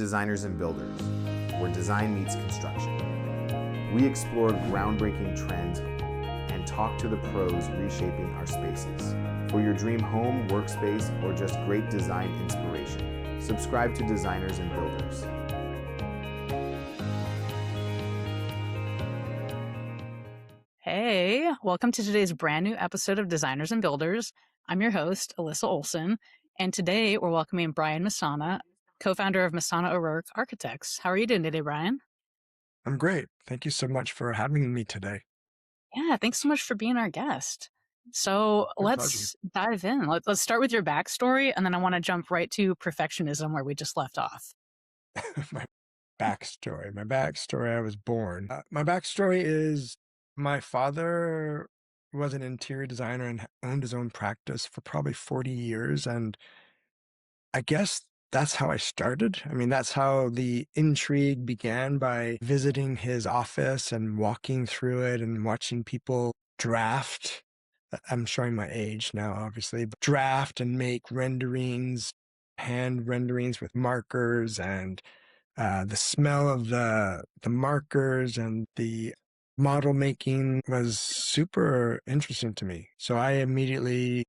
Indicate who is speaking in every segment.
Speaker 1: Designers and Builders, where design meets construction. We explore groundbreaking trends and talk to the pros reshaping our spaces. For your dream home, workspace, or just great design inspiration, subscribe to Designers and Builders.
Speaker 2: Hey, welcome to today's brand new episode of Designers and Builders. I'm your host, Alyssa Olson, and today we're welcoming Brian Messana, co-founder of Messana O'Rorke Architects. How are you doing today, Brian?
Speaker 3: I'm great. Thank you so much for having me today.
Speaker 2: Yeah, thanks so much for being our guest. So
Speaker 3: My pleasure.
Speaker 2: let's dive in. Let's start with your backstory, and then I want to jump right to perfectionism where we just left off.
Speaker 3: My backstory, I was born. My backstory is my father was an interior designer and owned his own practice for probably 40 years. And I guess that's how I started. I mean, that's how the intrigue began, by visiting his office and walking through it and watching people draft. I'm showing my age now, obviously, but draft and make renderings, hand renderings with markers, and the smell of the markers and the model making was super interesting to me. So I immediately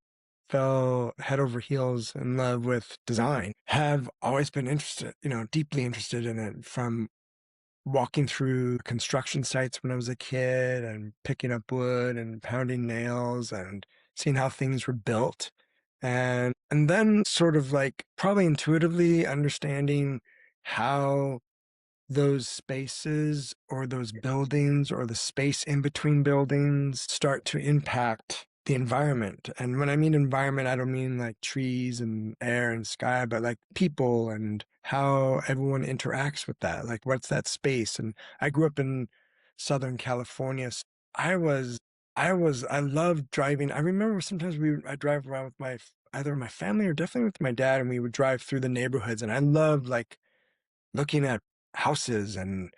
Speaker 3: fell head over heels in love with design. Have always been interested, deeply interested in it, from walking through construction sites when I was a kid and picking up wood and pounding nails and seeing how things were built. And then sort of like probably intuitively understanding how those spaces or those buildings or the space in between buildings start to impact the environment. And when I mean environment, I don't mean like trees and air and sky, but like people and how everyone interacts with that. Like, what's that space? And I grew up in Southern California. So I loved driving. I remember sometimes I'd drive around with either my family or definitely with my dad, and we would drive through the neighborhoods. And I loved like looking at houses and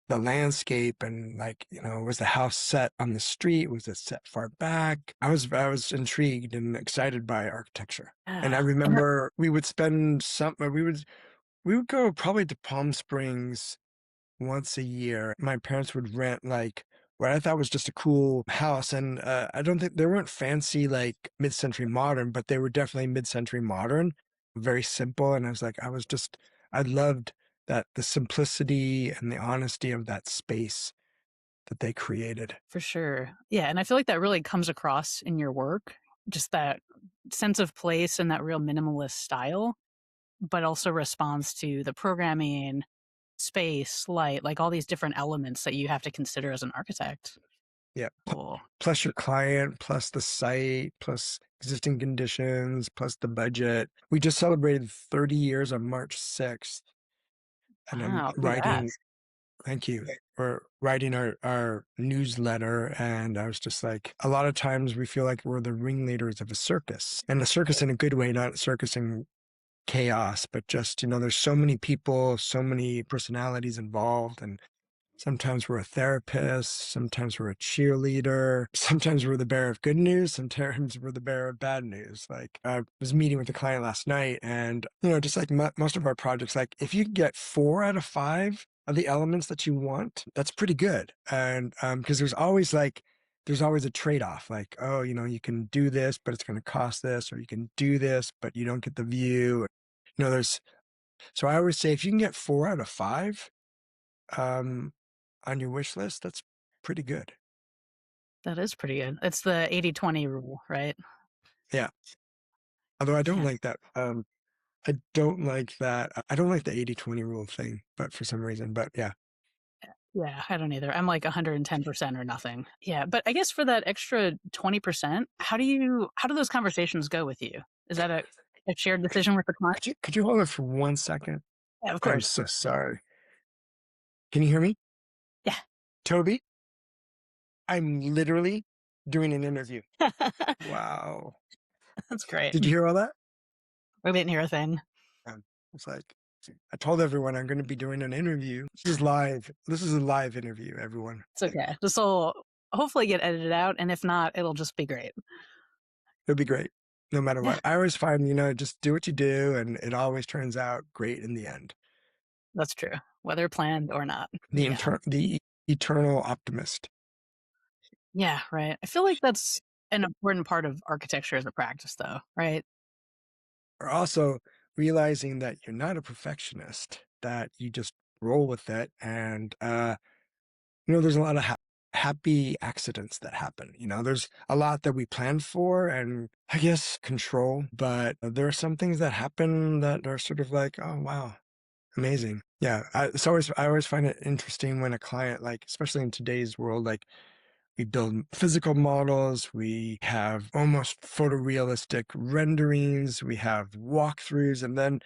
Speaker 3: the landscape, and like, was the house set on the street? Was it set far back? I was intrigued and excited by architecture. And I
Speaker 2: Yeah.
Speaker 3: remember we would we would go probably to Palm Springs once a year. My parents would rent like what I thought was just a cool house. And I don't think they weren't fancy like mid-century modern, but they were definitely mid-century modern, very simple. And I loved that, the simplicity and the honesty of that space that they created.
Speaker 2: For sure. Yeah. And I feel like that really comes across in your work, just that sense of place and that real minimalist style, but also responds to the programming, space, light, like all these different elements that you have to consider as an architect.
Speaker 3: Yeah.
Speaker 2: Cool.
Speaker 3: Plus your client, plus the site, plus existing conditions, plus the budget. We just celebrated 30 years on March 6th. And I'm
Speaker 2: Wow.
Speaker 3: writing,
Speaker 2: Congrats.
Speaker 3: thank you. We're writing our newsletter. And I was just like, a lot of times we feel like we're the ringleaders of a circus, and a circus in a good way, not a circus in chaos, but just, there's so many people, so many personalities involved. And sometimes we're a therapist, sometimes we're a cheerleader, sometimes we're the bearer of good news, sometimes we're the bearer of bad news. Like, I was meeting with a client last night, and, just like most of our projects, like if you get 4 out of 5 of the elements that you want, that's pretty good. And because there's always a trade-off, like, oh, you can do this, but it's going to cost this, or you can do this, but you don't get the view. So I always say, if you can get 4 out of 5, um, on your wish list, that's pretty good.
Speaker 2: That is pretty good. It's the 80-20 rule, right?
Speaker 3: Yeah. Although I don't
Speaker 2: Yeah.
Speaker 3: like that. I don't like that. I don't like the 80-20 rule thing, but for some reason, but yeah.
Speaker 2: Yeah, I don't either. I'm like 110% or nothing. Yeah, but I guess for that extra 20%, how do those conversations go with you? Is that a shared decision with the client?
Speaker 3: Could you hold it for 1 second?
Speaker 2: Yeah, of
Speaker 3: I'm
Speaker 2: course.
Speaker 3: so sorry. Can you hear me?
Speaker 2: Yeah.
Speaker 3: Toby, I'm literally doing an interview. Wow.
Speaker 2: That's great.
Speaker 3: Did you hear all that?
Speaker 2: We didn't hear a thing.
Speaker 3: It's like, I told everyone I'm going to be doing an interview. This is live. This is a live interview, everyone.
Speaker 2: It's okay. This will hopefully get edited out, and if not, it'll just be great.
Speaker 3: It'll be great, no matter
Speaker 2: Yeah.
Speaker 3: what. I always find, just do what you do, and it always turns out great in the end.
Speaker 2: That's true. Whether planned or not. Yeah.
Speaker 3: The eternal optimist.
Speaker 2: Yeah, right. I feel like that's an important part of architecture as a practice, though, right?
Speaker 3: Or also realizing that you're not a perfectionist, that you just roll with it. And, there's a lot of happy accidents that happen. There's a lot that we plan for and I guess control, but there are some things that happen that are sort of like, oh, wow, amazing. Yeah. I always find it interesting when a client, like, especially in today's world, like, we build physical models, we have almost photorealistic renderings, we have walkthroughs, and then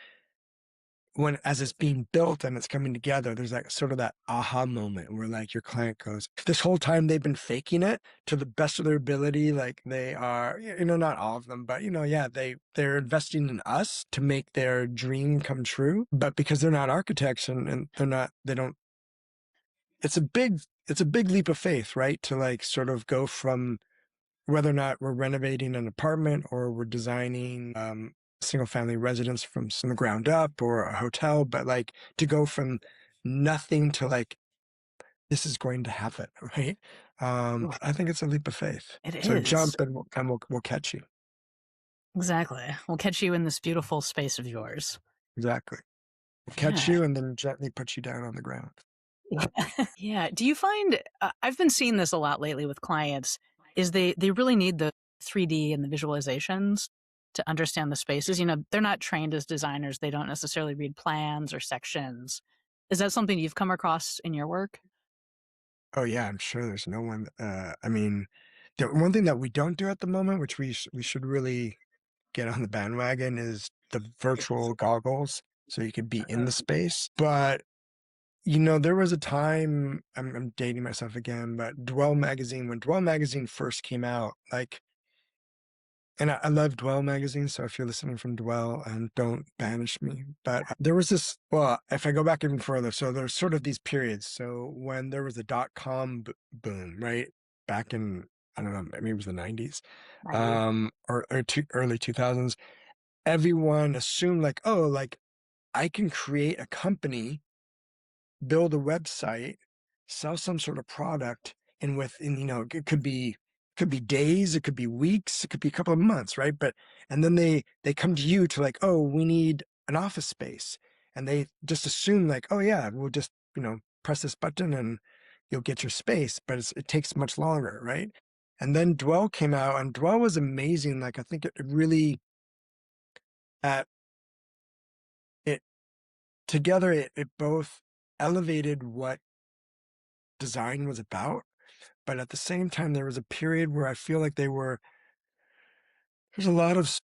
Speaker 3: as it's being built and it's coming together, there's like sort of that aha moment where like your client goes, this whole time they've been faking it to the best of their ability, like they are, not all of them, but yeah, they're investing in us to make their dream come true. But because they're not architects and they don't, it's a big leap of faith, right? To like sort of go from whether or not we're renovating an apartment or we're designing single family residence from the ground up or a hotel, but like to go from nothing to like, this is going to happen, right?
Speaker 2: Right.
Speaker 3: I think it's a leap of faith.
Speaker 2: It
Speaker 3: So
Speaker 2: is.
Speaker 3: jump and we'll catch you.
Speaker 2: Exactly. We'll catch you in this beautiful space of yours.
Speaker 3: Exactly. We'll catch
Speaker 2: Yeah.
Speaker 3: you and then gently put you down on the ground.
Speaker 2: Yeah. Do you find I've been seeing this a lot lately with clients is they really need the 3D and the visualizations to understand the spaces. They're not trained as designers. They don't necessarily read plans or sections. Is that something you've come across in your work?
Speaker 3: Oh yeah, I'm sure there's no one. I mean, the one thing that we don't do at the moment, which we should really get on the bandwagon, is the virtual goggles, so you could be in the space. But there was a time, I'm dating myself again, but when Dwell magazine first came out, like, and I love Dwell magazine, so if you're listening from Dwell, don't banish me. But there was this, well, if I go back even further, so there's sort of these periods. So when there was a dot-com boom, right? Back in, I don't know, maybe it was the 90s,
Speaker 2: Right.
Speaker 3: early 2000s, everyone assumed like, oh, like I can create a company, build a website, sell some sort of product, and it could be days, it could be weeks, it could be a couple of months, right? And then they come to you to like, oh, we need an office space, and they just assume like, oh yeah, we'll just press this button and you'll get your space, but it takes much longer, right? And then Dwell came out, and Dwell was amazing. Like I think it really at it together, it both elevated what design was about, but at the same time, there was a period where I feel like there's a lot of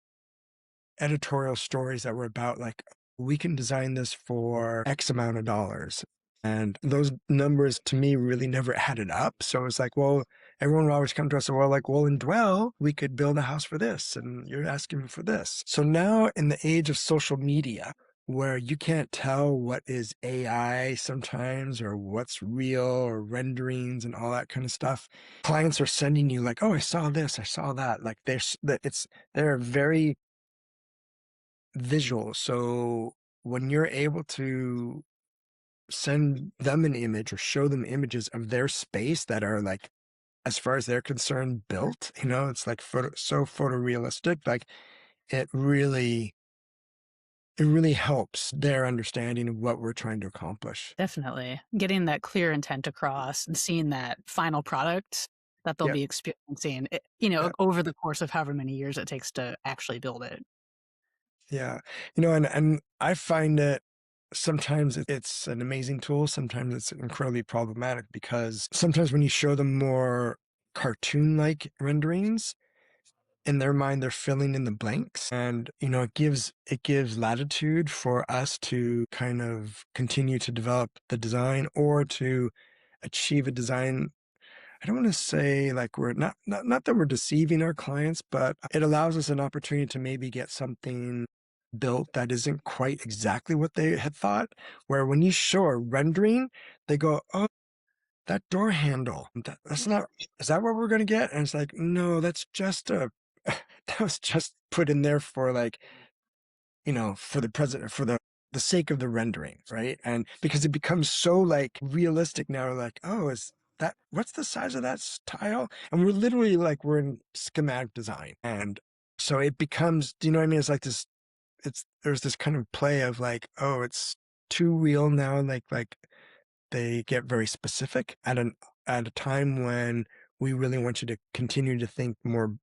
Speaker 3: editorial stories that were about like, we can design this for X amount of dollars. And those numbers to me really never added up. So it's like, well, everyone would always come to us and well, in Dwell, we could build a house for this, and you're asking for this. So now in the age of social media, where you can't tell what is AI sometimes or what's real or renderings and all that kind of stuff, clients are sending you like, oh, I saw this, I saw that. Like they're very visual. So when you're able to send them an image or show them images of their space that are like, as far as they're concerned, built, it's like so photorealistic, like it really helps their understanding of what we're trying to accomplish.
Speaker 2: Definitely. Getting that clear intent across and seeing that final product that they'll
Speaker 3: Yeah.
Speaker 2: be experiencing,
Speaker 3: Yeah.
Speaker 2: over the course of however many years it takes to actually build it.
Speaker 3: Yeah. And I find it sometimes it's an amazing tool. Sometimes it's incredibly problematic because sometimes when you show them more cartoon-like renderings, in their mind, they're filling in the blanks. And, it gives latitude for us to kind of continue to develop the design or to achieve a design. I don't want to say like we're not that we're deceiving our clients, but it allows us an opportunity to maybe get something built that isn't quite exactly what they had thought. Where when you show a rendering, they go, oh, that door handle, that's not, is that what we're going to get? And it's like, no, that's just that was just put in there for like, for the president, for the the sake of the rendering, right? And because it becomes so like realistic now, like, oh, is that, what's the size of that tile? And we're literally like, we're in schematic design. And so it becomes, do you know what I mean? It's like this, there's this kind of play of like, oh, it's too real now. Like they get very specific at a time when we really want you to continue to think more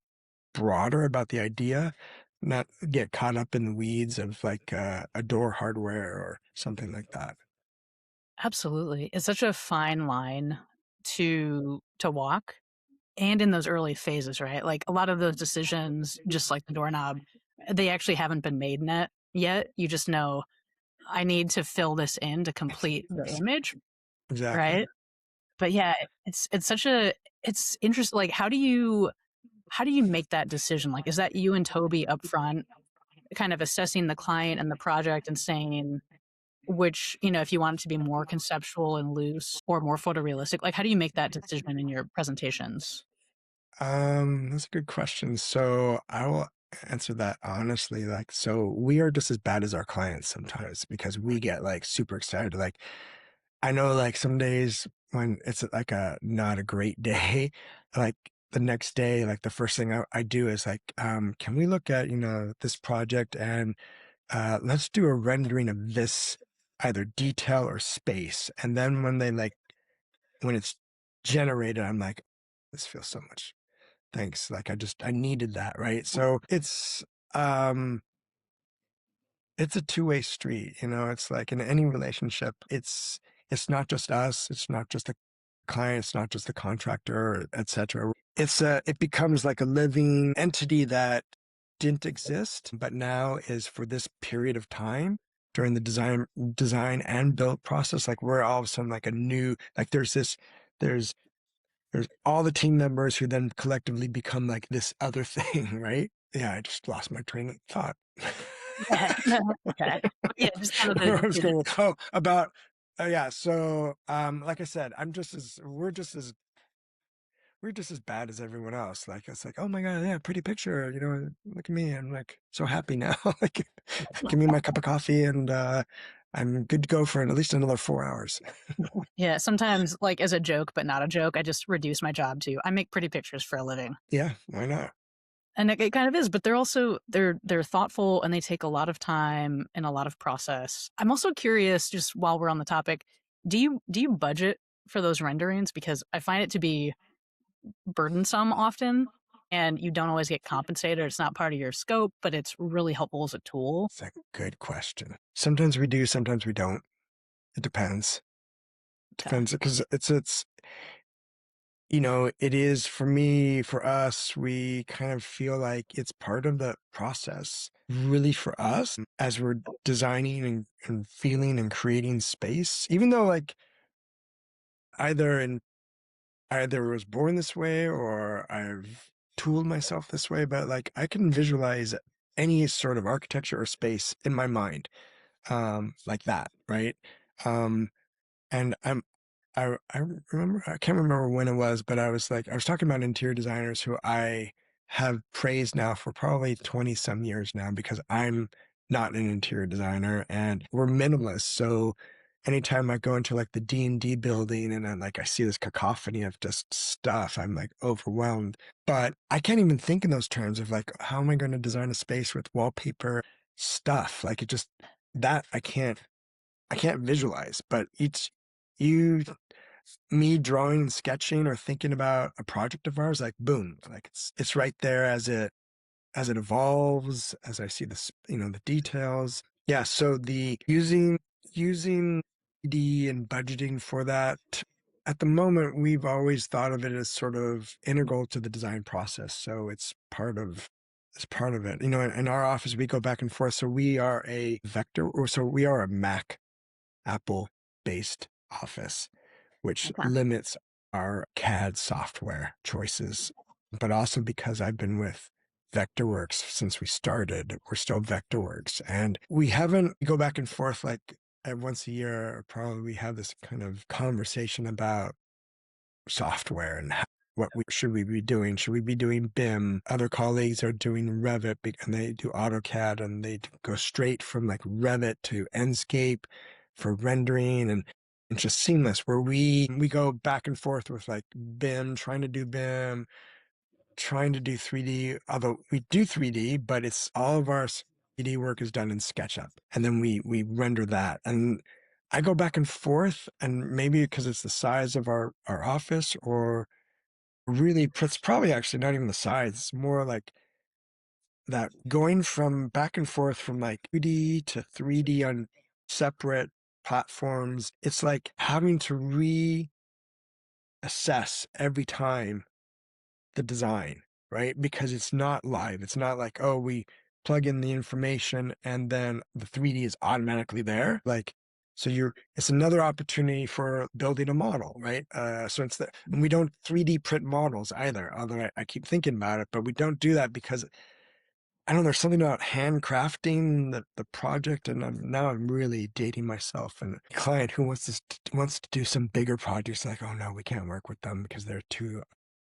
Speaker 3: broader about the idea, not get caught up in the weeds of like a door hardware or something like that.
Speaker 2: Absolutely. It's such a fine line to walk. And in those early phases, right? Like a lot of those decisions, just like the doorknob, they actually haven't been made yet. You just know I need to fill this in to complete the image,
Speaker 3: Exactly.
Speaker 2: right? But yeah, it's interesting. Like, how do you make that decision? Like, is that you and Toby up front, kind of assessing the client and the project and saying which, if you want it to be more conceptual and loose or more photorealistic, like how do you make that decision in your presentations?
Speaker 3: That's a good question. So I will answer that honestly. Like, so we are just as bad as our clients sometimes because we get like super excited. Like, I know like some days when it's like not a great day, like the next day, like the first thing I do is like, can we look at, this project and let's do a rendering of this either detail or space. And then when it's generated, I'm like, this feels so much. Thanks. Like I needed that. Right. So um, it's a two-way street, it's like in any relationship, it's not just us. It's not just the client. It's not just the contractor, etc. It becomes like a living entity that didn't exist, but now is for this period of time during the design and build process. Like we're all of a sudden like a new, like there's all the team members who then collectively become like this other thing, right? Yeah, I just lost my train of thought.
Speaker 2: Yeah, no, okay. Yeah, just kind of
Speaker 3: I was
Speaker 2: the
Speaker 3: going, oh, about, yeah. So, like I said, we're just as bad as everyone else. Like, it's like, oh my God, yeah, pretty picture, look at me. I'm like so happy now. Like, give me my cup of coffee and, I'm good to go for at least another 4 hours.
Speaker 2: Yeah, sometimes like as a joke, but not a joke, I just reduce my job to I make pretty pictures for a living.
Speaker 3: Yeah, why not?
Speaker 2: And it kind of is, but they're also they're thoughtful and they take a lot of time and a lot of process. I'm also curious, just while we're on the topic, do you budget for those renderings? Because I find it to be burdensome often and you don't always get compensated. It's not part of your scope, but it's really helpful as a tool.
Speaker 3: It's a good question. Sometimes we do, sometimes we don't. It depends.
Speaker 2: Okay.
Speaker 3: Because it is for us, we kind of feel like it's part of the process. Really, for us, as we're designing and feeling and creating space, even though like either was born this way or I've tooled myself this way, but like I can visualize any sort of architecture or space in my mind, like that, right? And I remember, I can't remember when it was, but I was talking about interior designers who I have praised now for probably 20 some years now because I'm not an interior designer and we're minimalists. So anytime I go into like the D&D building and then like I see this cacophony of just stuff, I'm like overwhelmed. But I can't even think in those terms of like, how am I going to design a space with wallpaper stuff? Like it just, that I can't visualize, but you, me drawing and sketching or thinking about a project of ours, like boom, like it's right there as it evolves, as I see this, the details. Yeah. So the using D and budgeting for that, at the moment, we've always thought of it as sort of integral to the design process. So it's part of it. In our office, we go back and forth. So we are a vector, or so we are a Mac Apple based office, which
Speaker 2: Okay.
Speaker 3: limits our CAD software choices. But also because I've been with Vectorworks since we started, we're still Vectorworks. And we go back and forth like once a year, probably we have this kind of conversation about software and should we be doing? Should we be doing BIM? Other colleagues are doing Revit and they do AutoCAD and they go straight from like Revit to Enscape for rendering, and it's just seamless where we go back and forth with like BIM, trying to do BIM, trying to do 3D, although we do 3D, but it's all of our 3D work is done in SketchUp. And then we render that. And I go back and forth, and maybe because it's the size of our office, or really, it's probably actually not even the size. It's more like that going from back and forth from like 2D to 3D on separate platforms. It's like having to reassess every time the design, right? Because it's not live. It's not like, oh, we plug in the information and then the 3D is automatically there. Like, so it's another opportunity for building a model, right? So and we don't 3D print models either, although I keep thinking about it, but we don't do that because I don't know, there's something about handcrafting the project, and now I'm really dating myself. And a client who wants to do some bigger projects, like, oh no, we can't work with them because they're too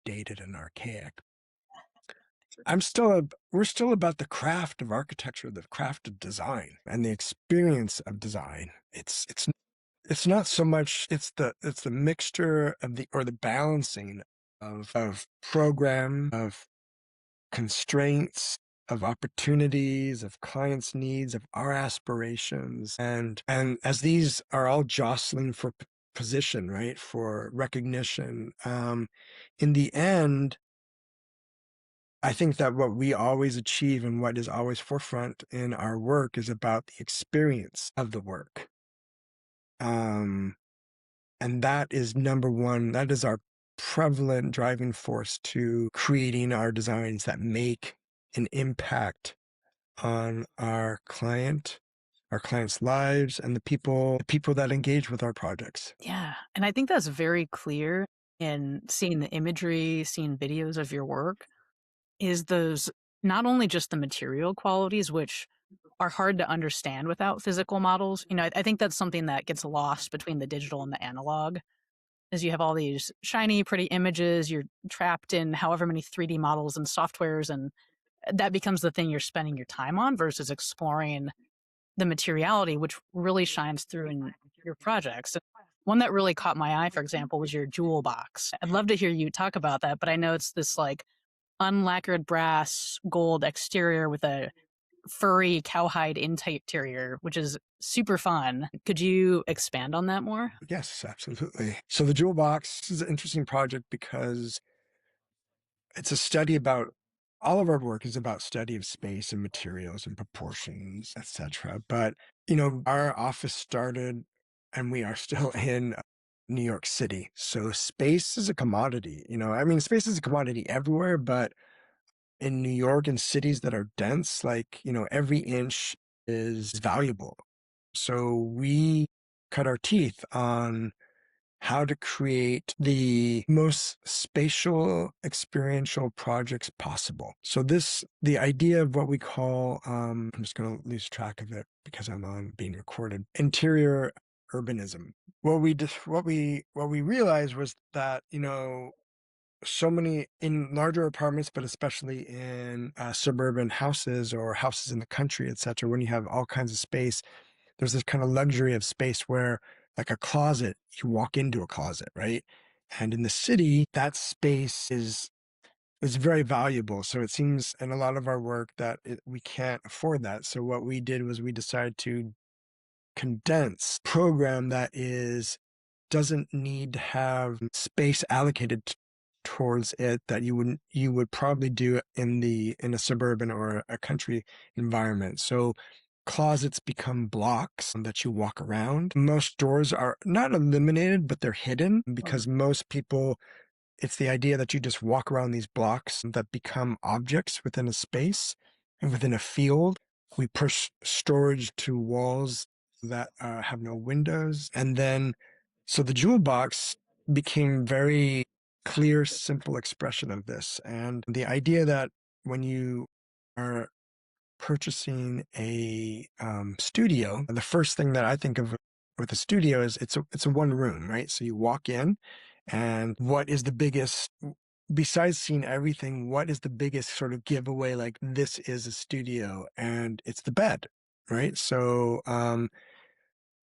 Speaker 3: dated and archaic. We're still about the craft of architecture, the craft of design, and the experience of design. It's not so much, it's the mixture of the balancing of program, of constraints, of opportunities, of clients' needs, of our aspirations. And as these are all jostling for position, right, for recognition, in the end, I think that what we always achieve and what is always forefront in our work is about the experience of the work. And that is number one. That is our prevalent driving force to creating our designs that make an impact on our clients' lives, and the people that engage with our projects.
Speaker 2: Yeah. And I think that's very clear in seeing the imagery, seeing videos of your work, is those not only just the material qualities, which are hard to understand without physical models. I think that's something that gets lost between the digital and the analog, is you have all these shiny, pretty images, you're trapped in however many 3D models and softwares, and that becomes the thing you're spending your time on versus exploring the materiality, which really shines through in your projects. One that really caught my eye, for example, was your jewel box. I'd love to hear you talk about that, but I know it's this like unlacquered brass gold exterior with a furry cowhide interior, which is super fun. Could you expand on that more?
Speaker 3: Yes, absolutely. So the jewel box is an interesting project because it's a study about, all of our work is about study of space and materials and proportions, etc. But, our office started, and we are still in New York City. So space is a commodity, space is a commodity everywhere, but in New York and cities that are dense, like, every inch is valuable. So we cut our teeth on how to create the most spatial experiential projects possible. So the idea of what we call, I'm just going to lose track of it because I'm on being recorded, interior urbanism. What we realized was that, so many in larger apartments, but especially in suburban houses or houses in the country, etc., when you have all kinds of space, there's this kind of luxury of space where, like a closet, you walk into a closet, right? And in the city, that space is very valuable. So it seems in a lot of our work that we can't afford that. So what we did was we decided to condense program that doesn't need to have space allocated towards it that you would probably do in a suburban or a country environment. So closets become blocks that you walk around. Most doors are not eliminated, but they're hidden because most people, it's the idea that you just walk around these blocks that become objects within a space and within a field. We push storage to walls that have no windows. And then, so the jewel box became very clear, simple expression of this. And the idea that when you are purchasing a studio, the first thing that I think of with a studio is it's a one room, right? So you walk in, and what is the biggest besides seeing everything, what is the biggest sort of giveaway? Like, this is a studio, and it's the bed, right? So,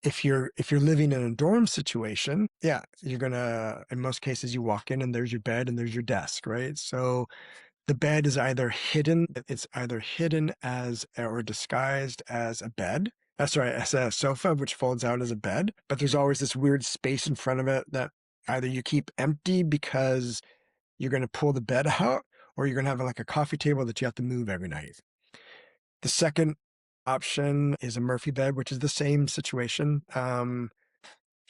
Speaker 3: if you're living in a dorm situation, yeah, you're gonna, in most cases, you walk in and there's your bed and there's your desk, right? So the bed is either hidden, it's either hidden as or disguised as a bed. Sorry, as a sofa, which folds out as a bed, but there's always this weird space in front of it that either you keep empty because you're going to pull the bed out, or you're going to have like a coffee table that you have to move every night. The second option is a Murphy bed, which is the same situation. You're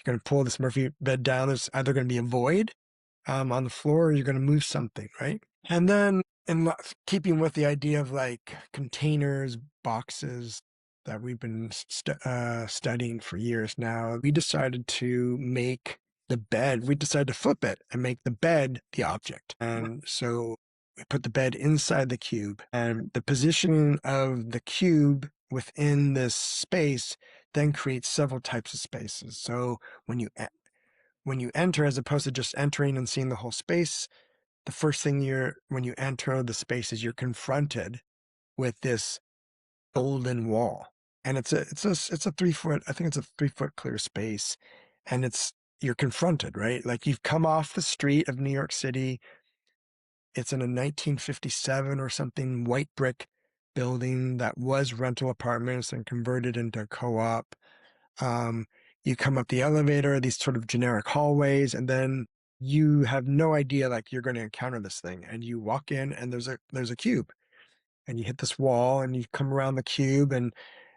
Speaker 3: going to pull this Murphy bed down. There's either going to be a void on the floor, or you're going to move something, right? And then, keeping with the idea of like containers, boxes that we've been studying for years now, we decided to make the bed, we decided to flip it and make the bed the object. And so we put the bed inside the cube, and the positioning of the cube within this space then creates several types of spaces. So when you enter, as opposed to just entering and seeing the whole space, the first thing when you enter the space is you're confronted with this golden wall. And it's a 3 foot, I think it's a 3 foot clear space. And you're confronted, right? Like, you've come off the street of New York City. It's in a 1957 or something white brick building that was rental apartments and converted into co-op. You come up the elevator, these sort of generic hallways, and then you have no idea, like, you're going to encounter this thing, and you walk in and there's a cube, and you hit this wall and you come around the cube, and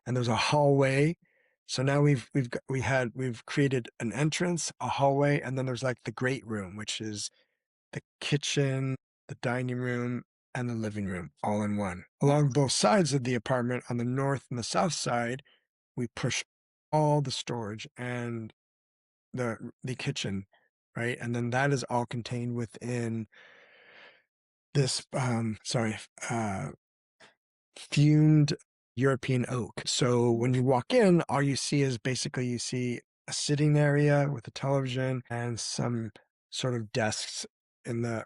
Speaker 3: there's a hallway. So now we've created an entrance, a hallway, and then there's like the great room, which is the kitchen, the dining room, and the living room all in one. Along both sides of the apartment, on the north and the south side, we push all the storage and the kitchen, right? And then that is all contained within this fumed European oak. So when you walk in, all you see is basically, you see a sitting area with a television and some sort of desks in the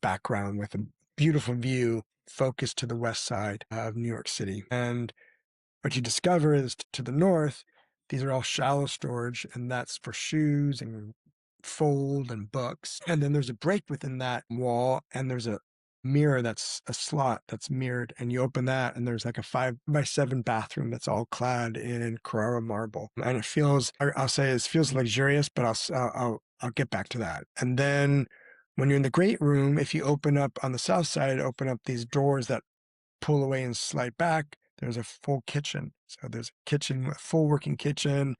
Speaker 3: background with a beautiful view focused to the west side of New York City. And what you discover is, to the north, these are all shallow storage, and that's for shoes and fold and books. And then there's a break within that wall, and there's a mirror, that's a slot that's mirrored, and you open that, and there's like a 5x7 bathroom that's all clad in Carrara marble. And it feels, I'll say, it feels luxurious, but I'll get back to that. And then when you're in the great room, if you open up on the south side, open up these doors that pull away and slide back, there's a full kitchen. So there's a kitchen, a full working kitchen,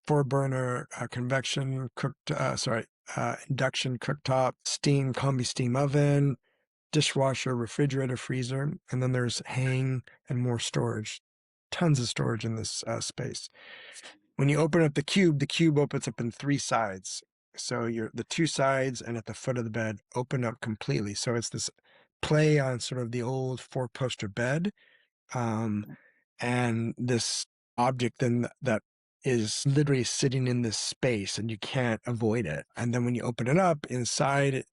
Speaker 3: 4-burner convection induction cooktop, steam combi steam oven, dishwasher, refrigerator, freezer, and then there's hang and more storage. Tons of storage in this space. When you open up the cube opens up in 3 sides. So the 2 sides and at the foot of the bed open up completely. So it's this play on sort of the old 4-poster bed, and this object then that is literally sitting in this space, and you can't avoid it. And then when you open it up inside,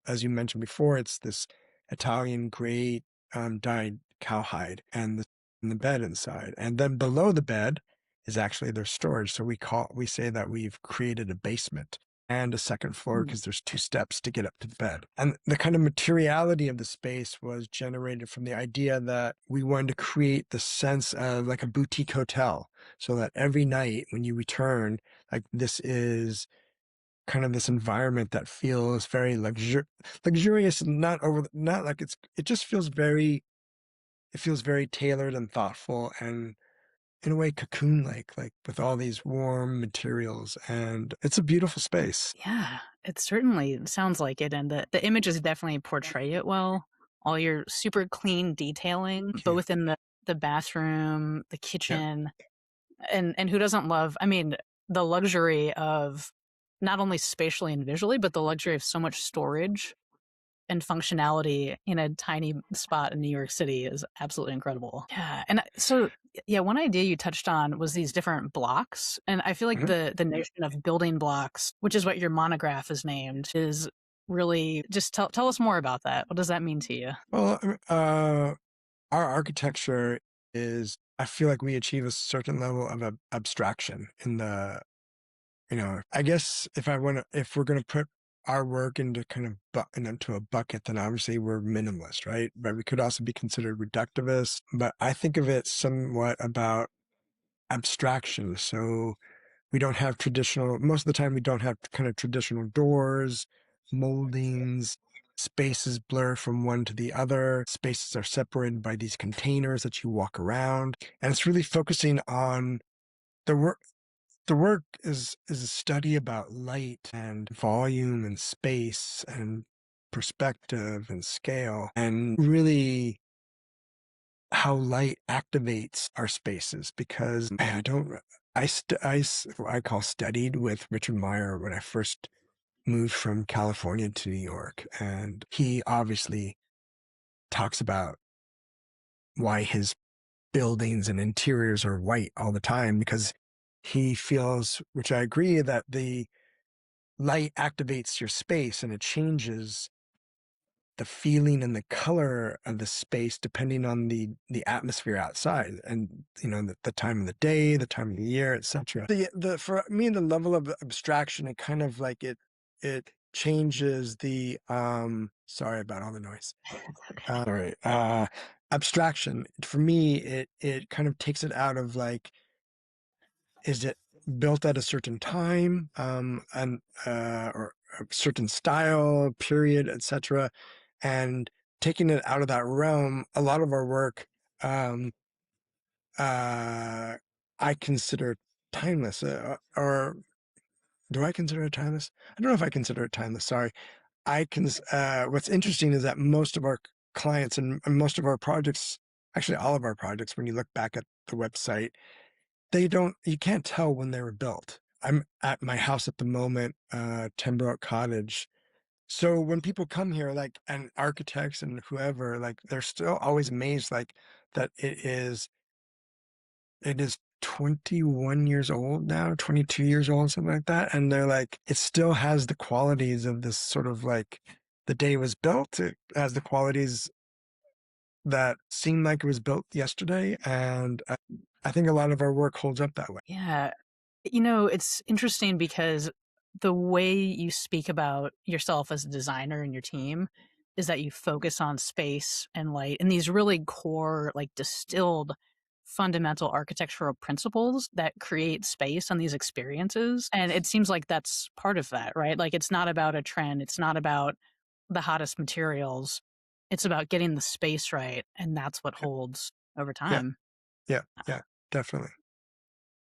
Speaker 3: as you mentioned before, it's this Italian gray dyed cowhide, and the bed inside. And then below the bed is actually their storage. So we say that we've created a basement and a second floor, because there's 2 steps to get up to the bed. And the kind of materiality of the space was generated from the idea that we wanted to create the sense of like a boutique hotel, so that every night when you return, like, this is kind of this environment that feels very luxurious, and not like it just feels very tailored and thoughtful, and in a way cocoon-like, like with all these warm materials, and it's a beautiful space.
Speaker 2: Yeah, it certainly sounds like it, and the images definitely portray it well. All your super clean detailing,
Speaker 3: Thank you.
Speaker 2: both in the bathroom, the
Speaker 3: Yeah.
Speaker 2: kitchen, and who doesn't love, I mean, the luxury of not only spatially and visually, but the luxury of so much storage and functionality in a tiny spot in New York City is absolutely incredible. Yeah. And so, yeah, one idea you touched on was these different blocks. And I feel like
Speaker 3: Mhm.
Speaker 2: the notion of building blocks, which is what your monograph is named, is really just tell us more about that. What does that mean to you?
Speaker 3: Well, our architecture is, I feel like we achieve a certain level of abstraction in the, I guess if we're going to put our work into kind of into a bucket, then obviously we're minimalist, right? But we could also be considered reductivist. But I think of it somewhat about abstraction. So we don't have most of the time, we don't have kind of traditional doors, moldings, spaces blur from one to the other. Spaces are separated by these containers that you walk around. And it's really focusing on the work. The work is a study about light and volume and space and perspective and scale, and really how light activates our spaces. Because man, I call studied with Richard Meier when I first moved from California to New York, and he obviously talks about why his buildings and interiors are white all the time, because he feels, which I agree, that the light activates your space and it changes the feeling and the color of the space depending on the atmosphere outside, and the time of the day, the time of the year, etc. The For me, the level of abstraction, it kind of like it changes the sorry about all the noise. All right. Abstraction for me, it kind of takes it out of like, is it built at a certain time, and or a certain style, period, etc., and taking it out of that realm. A lot of our work, um, I consider timeless, or do I consider it timeless? I don't know if I consider it timeless. Sorry. What's interesting is that most of our clients and most of our projects, actually all of our projects, when you look back at the website, you can't tell when they were built. I'm at my house at the moment, Pembroke Cottage. So when people come here, like, and architects and whoever, like, they're still always amazed, like, that it is 21 years old now, 22 years old, something like that. And they're like, it still has the qualities of this sort of like, the day it was built. It has the qualities that seem like it was built yesterday. And I think a lot of our work holds up that way.
Speaker 2: Yeah. It's interesting because the way you speak about yourself as a designer and your team is that you focus on space and light and these really core, like distilled fundamental architectural principles that create space on these experiences. And it seems like that's part of that, right? Like it's not about a trend, it's not about the hottest materials. It's about getting the space right. And that's what holds over
Speaker 3: Yeah,
Speaker 2: time.
Speaker 3: yeah, yeah, definitely.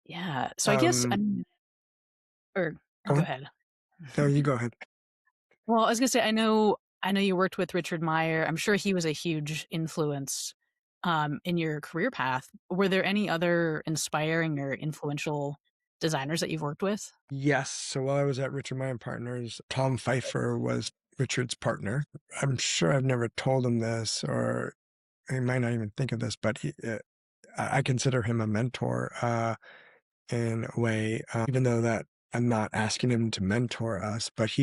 Speaker 2: Yeah. So I guess, or
Speaker 3: Go
Speaker 2: go
Speaker 3: on.
Speaker 2: ahead.
Speaker 3: No, you go ahead.
Speaker 2: Well, I was gonna say, I know you worked with Richard Meier. I'm sure he was a huge influence in your career path. Were there any other inspiring or influential designers that you've worked with?
Speaker 3: Yes. So while I was at Richard Meier Partners, Tom Phifer was Richard's partner. I'm sure I've never told him this, or he might not even think of this, but I consider him a mentor in a way, even though that I'm not asking him to mentor us. But I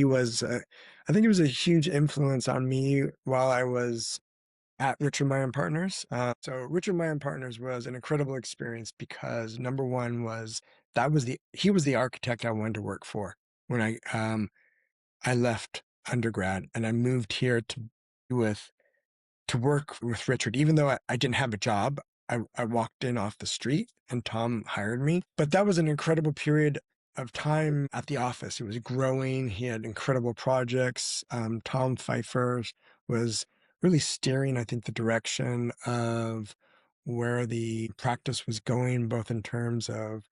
Speaker 3: think he was a huge influence on me while I was at Richard Meier Partners. So Richard Meier Partners was an incredible experience because number one was he was the architect I wanted to work for when I left undergrad and I moved here with to work with Richard. Even though I didn't have a job, I walked in off the street and Tom hired me. But that was an incredible period of time at the office. It was growing. He had incredible projects. Tom Phifer was really steering, I think, the direction of where the practice was going, both in terms of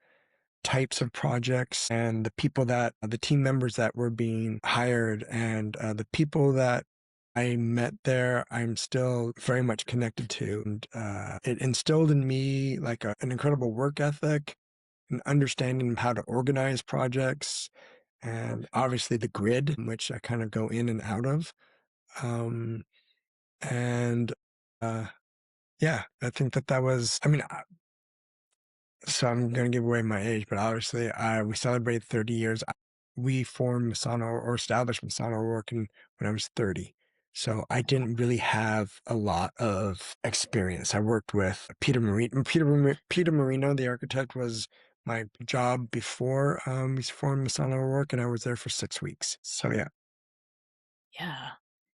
Speaker 3: types of projects and the team members that were being hired, and the people that I met there, I'm still very much connected to. And it instilled in me like an incredible work ethic, an understanding of how to organize projects, and obviously the grid in which I kind of go in and out of. Um, and uh, yeah, I think that was, I mean, so I'm going to give away my age, but obviously we celebrated 30 years. we formed Messana or established Messana O'Rorke when I was 30. So I didn't really have a lot of experience. I worked with Peter Marino. Peter Marino, the architect, was my job before we formed Messana O'Rorke, and I was there for 6 weeks. So yeah.
Speaker 2: Yeah.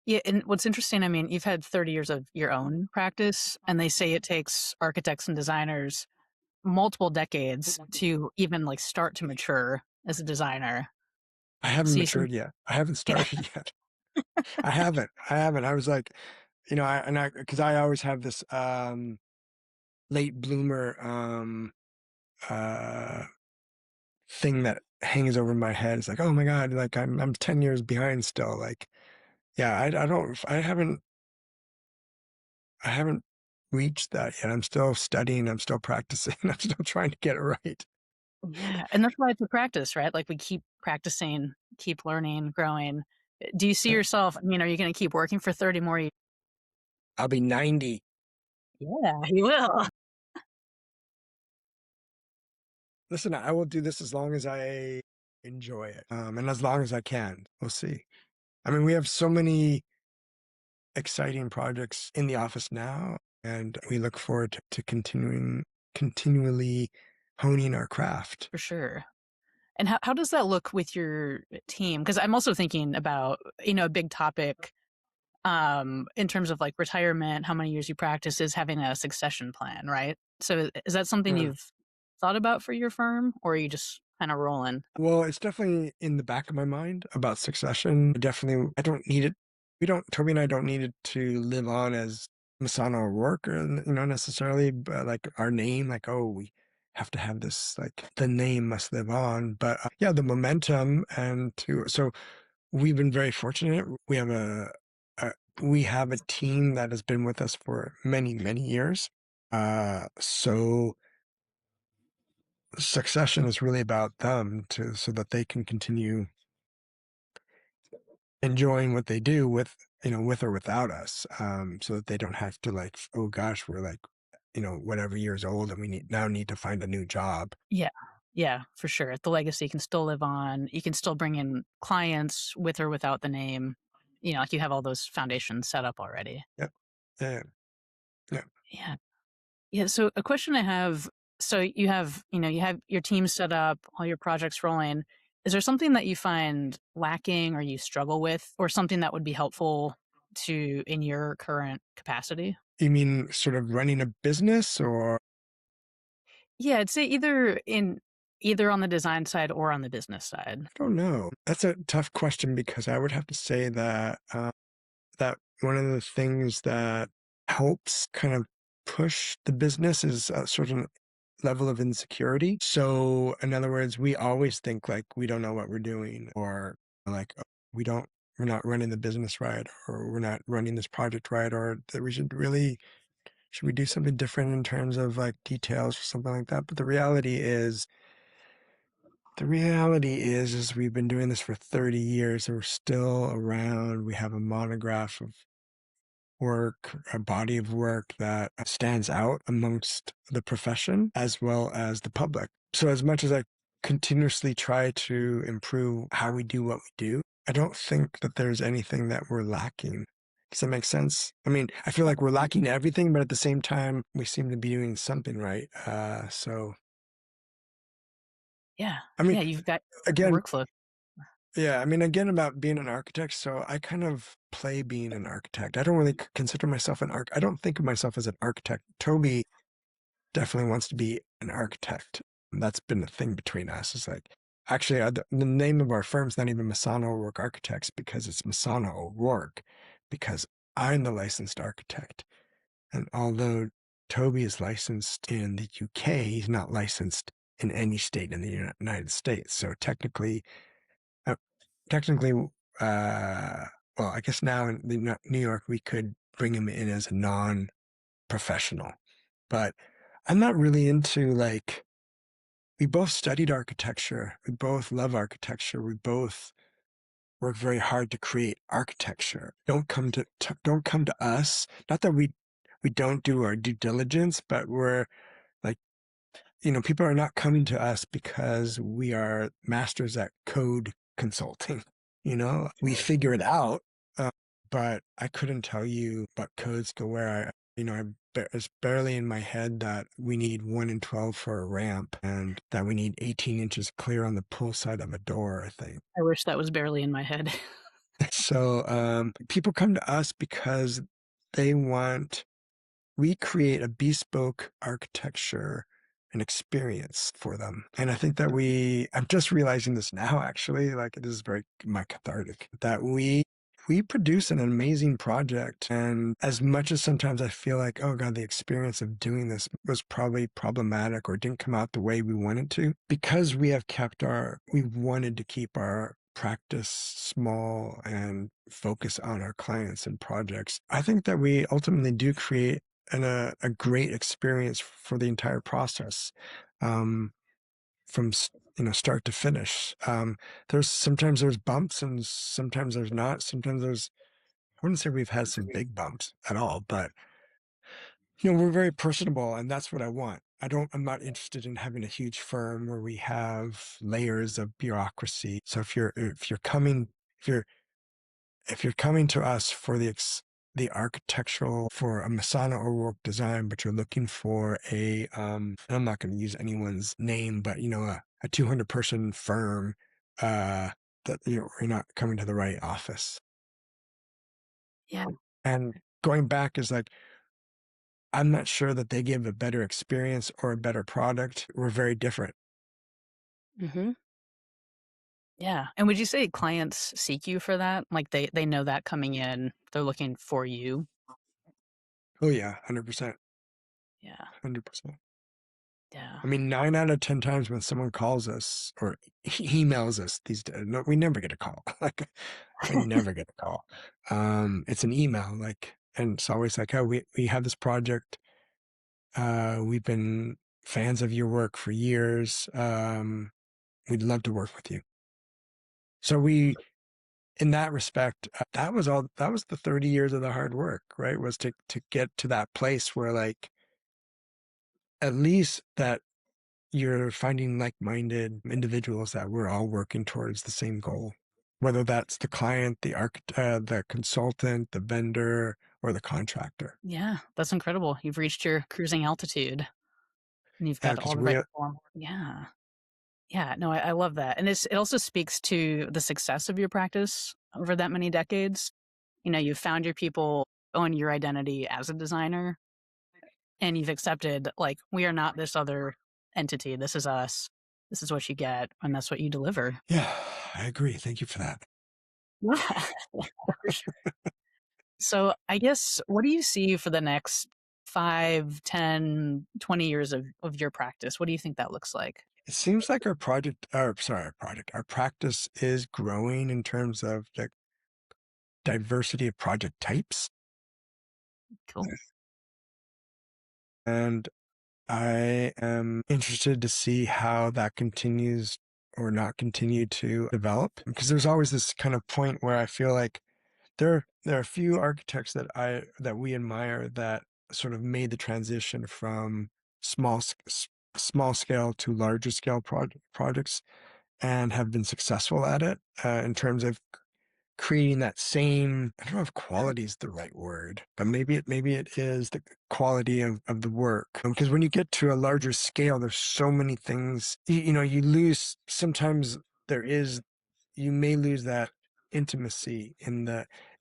Speaker 2: Yeah, and what's interesting, I mean, you've had 30 years of your own practice, and they say it takes architects and designers multiple decades to even like start to mature as a designer.
Speaker 3: I haven't
Speaker 2: So you seem,
Speaker 3: matured yet. I haven't
Speaker 2: yeah,
Speaker 3: started yet. I haven't. I was like, because I always have this late bloomer uh thing that hangs over my head. It's like, oh my God, like I'm 10 years behind still. Like, yeah, I haven't reached that yet. I'm still studying, I'm still practicing, I'm still trying to get it right.
Speaker 2: yeah, and that's why it's a practice, right? Like we keep practicing, keep learning, growing. Do you see
Speaker 3: Yeah.
Speaker 2: yourself? I mean, are you going to keep working for 30 more years?
Speaker 3: I'll be 90.
Speaker 2: Yeah, you will.
Speaker 3: Listen, I will do this as long as I enjoy it. And as long as I can. We'll see. I mean, we have so many exciting projects in the office now, and we look forward to continually honing our craft.
Speaker 2: For sure. And how does that look with your team? Because I'm also thinking about, a big topic in terms of like retirement, how many years you practice is having a succession plan, right? So is that something
Speaker 3: Uh,
Speaker 2: you've thought about for your firm, or are you just kind of rolling?
Speaker 3: well, it's definitely in the back of my mind about succession. I don't need it. Toby and I don't need it to live on as Messana O'Rorke, or, necessarily, but like our name, like, oh, we have to have this, like the name must live on. But yeah, the momentum so we've been very fortunate. A we have a team that has been with us for many, many years. So succession is really about them so that they can continue enjoying what they do with or without us. So that they don't have to like, oh gosh, we're like, whatever years old and we need to find a new job.
Speaker 2: Yeah. Yeah, for sure. The legacy can still live on. You can still bring in clients with or without the name. Like you have all those foundations set up already.
Speaker 3: Yep. Yeah. Yeah.
Speaker 2: Yeah. Yeah. So a question I have, so you have your team set up, all your projects rolling. Is there something that you find lacking or you struggle with, or something that would be helpful to in your current capacity?
Speaker 3: You mean sort of running a business, or
Speaker 2: Yeah, I'd say either on the design side or on the business side.
Speaker 3: I don't know. That's a tough question because I would have to say that one of the things that helps kind of push the business is a certain level of insecurity. So, in other words, we always think like we don't know what we're doing, or like we don't, we're not running the business right, or we're not running this project right, or that should we do something different in terms of like details or something like that. But the reality is we've been doing this for 30 years and we're still around. We have a monograph of work, a body of work that stands out amongst the profession as well as the public. So as much as I continuously try to improve how we do what we do, I don't think that there's anything that we're lacking. Does that make sense? I mean, I feel like we're lacking everything, but at the same time, we seem to be doing something right. So,
Speaker 2: Yeah.
Speaker 3: I mean,
Speaker 2: Yeah, you've got your
Speaker 3: again,
Speaker 2: workflow.
Speaker 3: yeah, I mean, again, about being an architect. So I kind of play being an architect. I don't really consider myself I don't think of myself as an architect. Toby definitely wants to be an architect. And that's been the thing between us. Is like, actually, the name of our firm's not even Messana O'Rorke Architects because it's Messana O'Rorke, because I'm the licensed architect. And although Toby is licensed in the UK, he's not licensed in any state in the United States. So uh, technically, well, I guess now in New York, we could bring him in as a non-professional. But I'm not really into like, we both studied architecture. We both love architecture. We both work very hard to create architecture. Don't come to us. Not that we don't do our due diligence, but we're like, people are not coming to us because we are masters at code consulting. We figure it out, uh, but I couldn't tell you what codes go where. It's barely in my head that we need 1 in 12 for a ramp and that we need 18 inches clear on the pull side of a door, I think.
Speaker 2: I wish that was barely in my head.
Speaker 3: So people come to us because they we create a bespoke architecture and experience for them. And I think that I'm just realizing this now, actually, like it is very my cathartic, that we produce an amazing project. And as much as sometimes I feel like, oh God, the experience of doing this was probably problematic or didn't come out the way we wanted to, because we wanted to keep our practice small and focus on our clients and projects. I think that we ultimately do create a great experience for the entire process, from start to finish. Sometimes there's bumps and sometimes there's not. I wouldn't say we've had some big bumps at all, but we're very personable, and that's what I want. I'm not interested in having a huge firm where we have layers of bureaucracy. So if you're coming to us for the architectural for a Messana O'Rorke design, but you're looking for I'm not going to use anyone's name, but a 200-person firm, that you're not coming to the right office.
Speaker 2: Yeah.
Speaker 3: And going back is like, I'm not sure that they give a better experience or a better product. We're very different.
Speaker 2: Mm-hmm. Yeah. And would you say clients seek you for that? Like they know that coming in, they're looking for you?
Speaker 3: Oh yeah, 100%.
Speaker 2: Yeah.
Speaker 3: 100%.
Speaker 2: Yeah.
Speaker 3: I mean, 9 out of 10 times when someone calls us or emails us these days, no, we never get a call. Like, we never get a call. It's an email, and it's always like, oh, we have this project. We've been fans of your work for years. We'd love to work with you. So in that respect, that was the 30 years of the hard work, right? Was to get to that place where, like, at least that you're finding like-minded individuals that we're all working towards the same goal, whether that's the client, the consultant, the vendor, or the contractor.
Speaker 2: Yeah. That's incredible. You've reached your cruising altitude and you've
Speaker 3: Yeah,
Speaker 2: got
Speaker 3: because
Speaker 2: all the right form. Yeah. Yeah. No, I love that. And it also speaks to the success of your practice over that many decades. You've found your people, own your identity as a designer, and you've accepted, like, we are not this other entity. This is us. This is what you get, and that's what you deliver.
Speaker 3: yeah, I agree. Thank you for that.
Speaker 2: Yeah, for sure. So I guess, what do you see for the next 5, 10, 20 years of your practice? What do you think that looks like?
Speaker 3: It seems like our practice is growing in terms of the diversity of project types.
Speaker 2: Cool.
Speaker 3: And I am interested to see how that continues or not continue to develop, because there's always this kind of point where I feel like there are a few architects that we admire that sort of made the transition from small scale to larger scale projects and have been successful at it, in terms of creating that same, I don't know if quality is the right word, but maybe it is the quality of the work. Because when you get to a larger scale, there's so many things, you lose, sometimes you may lose that intimacy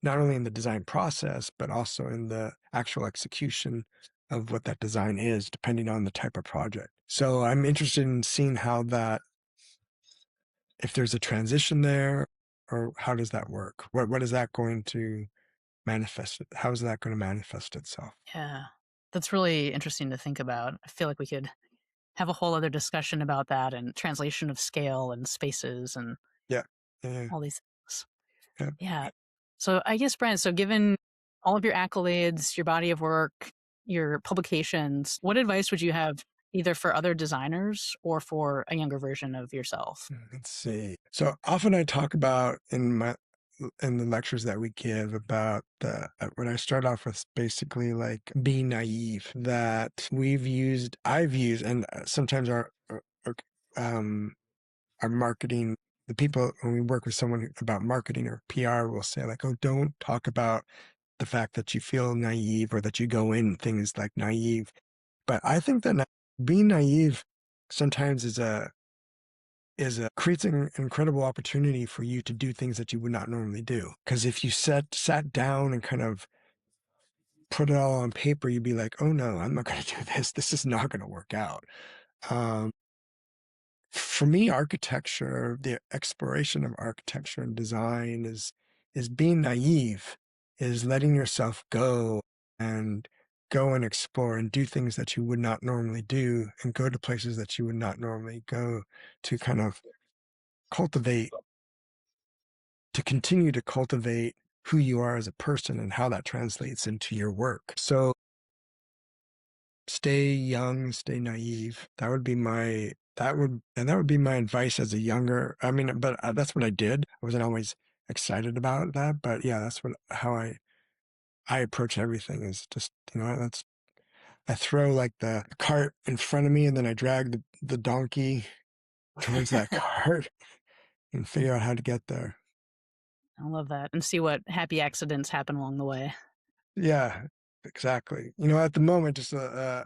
Speaker 3: not only in the design process, but also in the actual execution of what that design is, depending on the type of project. So I'm interested in seeing if there's a transition there, or how does that work? What is that going to manifest? How is that going to manifest itself?
Speaker 2: Yeah. That's really interesting to think about. I feel like we could have a whole other discussion about that and translation of scale and spaces and
Speaker 3: Yeah. Yeah.
Speaker 2: all these things.
Speaker 3: Yeah.
Speaker 2: Yeah. So I guess, Brent, so given all of your accolades, your body of work, your publications, what advice would you have either for other designers or for a younger version of yourself?
Speaker 3: Let's see. So often I talk about in the lectures that we give about when I start off with basically like being naive, that I've used, and sometimes our marketing the people, when we work with someone about marketing or PR, will say like, oh, don't talk about the fact that you feel naive or that you go in things like naive. But I think that being naive sometimes creates an incredible opportunity for you to do things that you would not normally do. Because if you sat down and kind of put it all on paper, you'd be like, oh no, I'm not going to do this. This is not going to work out. Um, for me, architecture, the exploration of architecture and design is being naive, is letting yourself and go and explore and do things that you would not normally do and go to places that you would not normally go to kind of cultivate, to continue to cultivate who you are as a person and how that translates into your work. So stay young, stay naive. That would be my advice as a younger, I mean, but that's what I did. I wasn't always excited about that, but yeah, that's how I approach everything is just, I throw like the cart in front of me and then I drag the donkey towards that cart and figure out how to get there.
Speaker 2: I love that. And see what happy accidents happen along the way.
Speaker 3: Yeah, exactly. At the moment, just the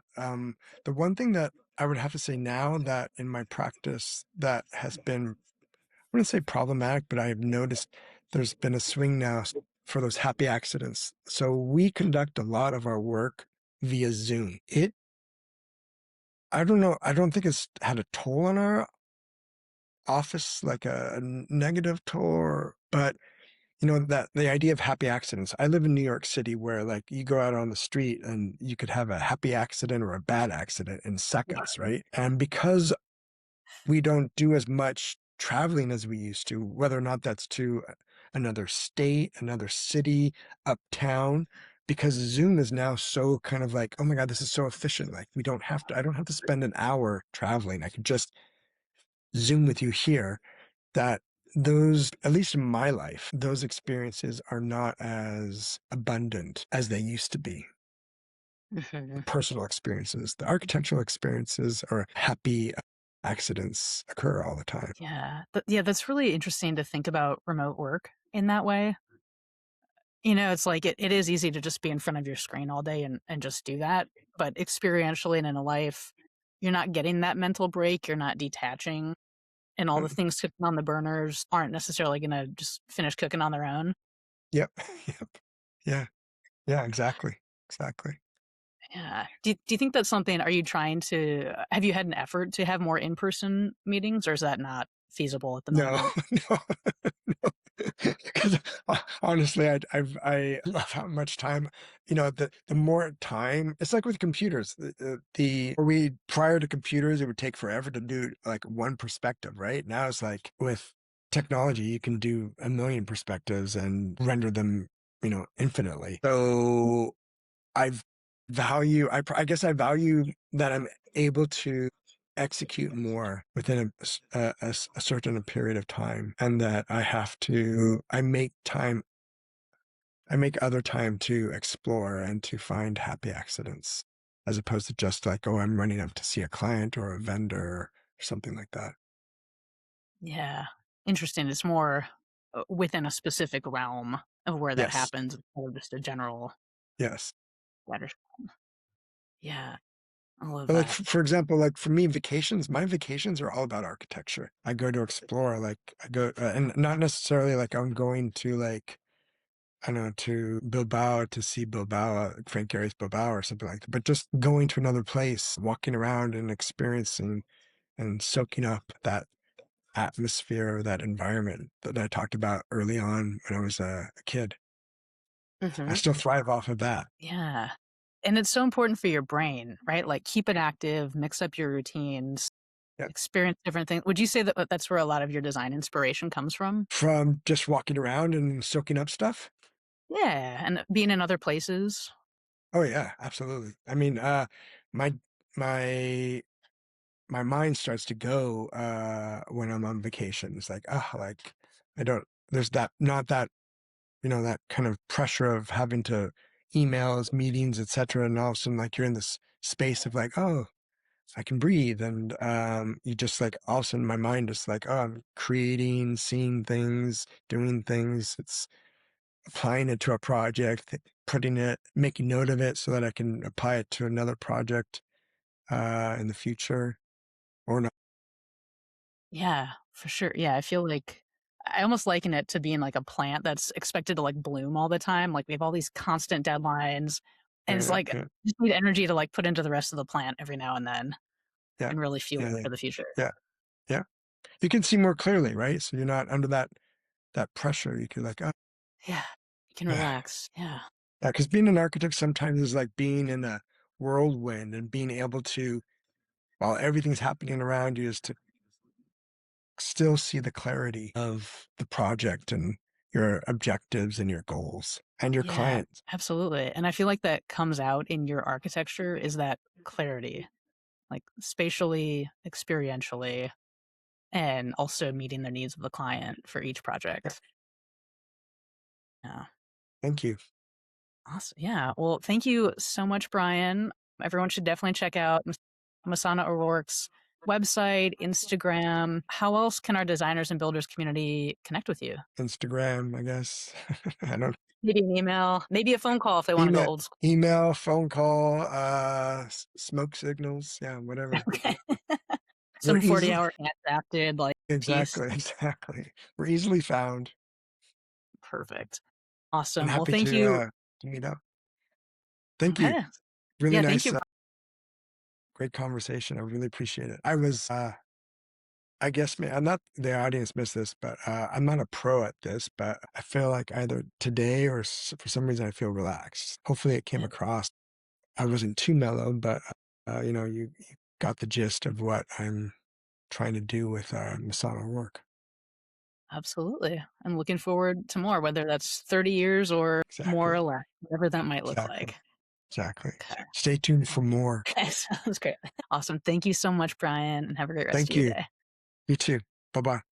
Speaker 3: one thing that I would have to say now that in my practice that has been, I wouldn't say problematic, but I have noticed there's been a swing now for those happy accidents. So we conduct a lot of our work via Zoom. I don't know, I don't think it's had a toll on our office, like a negative toll, but that the idea of happy accidents. I live in New York City where like you go out on the street and you could have a happy accident or a bad accident in seconds, right? And because we don't do as much traveling as we used to, whether or not that's to another state, another city, uptown, because Zoom is now so kind of like, oh my God, this is so efficient. Like I don't have to spend an hour traveling. I could just Zoom with you here. That those, at least in my life, those experiences are not as abundant as they used to be. The
Speaker 2: Mhm.
Speaker 3: personal experiences, the architectural experiences, or happy accidents occur all the time.
Speaker 2: Yeah. Yeah, that's really interesting to think about remote work in that way. It's like it is easy to just be in front of your screen all day and just do that. But experientially and in a life, you're not getting that mental break. You're not detaching. And all the
Speaker 3: Mm,
Speaker 2: things cooking on the burners aren't necessarily going to just finish cooking on their own.
Speaker 3: yep. Yep. Yeah. Yeah, exactly. Exactly.
Speaker 2: Yeah. Do you think that's something, are you trying to, have you had an effort to have more in person meetings or is that not feasible at the
Speaker 3: No,
Speaker 2: moment?
Speaker 3: no, no. Because honestly, I love how much time, the more time, it's like with computers. Prior to computers, it would take forever to do like one perspective, right? Now it's like with technology, you can do a million perspectives and render them, infinitely. So I guess I value that I'm able to execute more within a certain period of time, and that I make other time to explore and to find happy accidents, as opposed to just like, oh, I'm running up to see a client or a vendor or something like that.
Speaker 2: Yeah. Interesting. It's more within a specific realm of where that
Speaker 3: Yes,
Speaker 2: happens instead of just a general
Speaker 3: yes.
Speaker 2: matter. Yeah. I love
Speaker 3: But like
Speaker 2: that.
Speaker 3: for example, like for me, my vacations are all about architecture. I go to explore, like I go, and not necessarily like I'm going to like, I don't know, to Bilbao to see Bilbao, Frank Gehry's Bilbao or something like that, but just going to another place, walking around and experiencing and soaking up that atmosphere, that environment that I talked about early on when I was a kid. I
Speaker 2: Hmm.
Speaker 3: still thrive off of that.
Speaker 2: Yeah. And it's so important for your brain, right? Like keep it active, mix up your routines,
Speaker 3: Yeah.
Speaker 2: experience different things. Would you say that that's where a lot of your design inspiration comes from?
Speaker 3: From just walking around and soaking up stuff.
Speaker 2: Yeah. And being in other places.
Speaker 3: Oh yeah, absolutely. I mean, my my my mind starts to go when I'm on vacation. It's like, like I don't there's that not that, that kind of pressure of having to emails, meetings, etc. And all of a sudden like you're in this space of like, oh, I can breathe. And you just like, all of a sudden my mind is like, oh, I'm creating, seeing things, doing things. It's applying it to a project, putting it, making note of it so that I can apply it to another project in the future or not.
Speaker 2: Yeah, for sure. Yeah, I feel like I almost liken it to being like a plant that's expected to like bloom all the time. Like we have all these constant deadlines, and it's
Speaker 3: Yeah,
Speaker 2: like
Speaker 3: yeah,
Speaker 2: you just need energy to like put into the rest of the plant every now and then,
Speaker 3: yeah,
Speaker 2: and really fuel
Speaker 3: yeah,
Speaker 2: it
Speaker 3: yeah,
Speaker 2: for the future.
Speaker 3: yeah, yeah. You can see more clearly, right? So you're not under that pressure. You can like, oh,
Speaker 2: Yeah, you can
Speaker 3: yeah,
Speaker 2: relax. Yeah,
Speaker 3: because being an architect sometimes is like being in a whirlwind and being able to, while everything's happening around you, is to still see the clarity of the project and your objectives and your goals and your
Speaker 2: yeah,
Speaker 3: clients.
Speaker 2: absolutely. And I feel like that comes out in your architecture is that clarity, like spatially, experientially, and also meeting the needs of the client for each
Speaker 3: Yeah,
Speaker 2: project. Yeah.
Speaker 3: thank you.
Speaker 2: Awesome. Yeah. Well, thank you so much, Brian. Everyone should definitely check out Messana O'Rorke's website, Instagram. How else can our designers and builders community connect with you?
Speaker 3: Instagram, I guess. I don't
Speaker 2: Maybe an email, maybe a phone call if they want to go
Speaker 3: email,
Speaker 2: old school.
Speaker 3: email, phone call, smoke signals. Yeah, whatever.
Speaker 2: Okay.
Speaker 3: We're
Speaker 2: Some
Speaker 3: easily
Speaker 2: 40-hour handcrafted like piece.
Speaker 3: exactly, exactly. We're easily found
Speaker 2: Perfect.
Speaker 3: and
Speaker 2: Awesome. Well,
Speaker 3: happy
Speaker 2: thank you.
Speaker 3: to meet up. Thank you.
Speaker 2: Okay.
Speaker 3: Really
Speaker 2: Yeah. Thank
Speaker 3: nice,
Speaker 2: you.
Speaker 3: great conversation. I really appreciate it. I was, I guess, I'm not the audience missed this, but I'm not a pro at this, but I feel like either today or for some reason I feel relaxed. Hopefully it came
Speaker 2: Yeah,
Speaker 3: across. I wasn't too mellow, but you got the gist of what I'm trying to do with Messana O'Rorke.
Speaker 2: absolutely. I'm looking forward to more, whether that's 30 years or more
Speaker 3: Exactly.
Speaker 2: or less, whatever that might look
Speaker 3: Exactly.
Speaker 2: like.
Speaker 3: Exactly.
Speaker 2: Okay.
Speaker 3: Stay tuned for more.
Speaker 2: Okay, sounds great. Awesome. Thank you so much, Brian, and have a great rest of
Speaker 3: Thank
Speaker 2: your
Speaker 3: you.
Speaker 2: day.
Speaker 3: You too. Bye bye.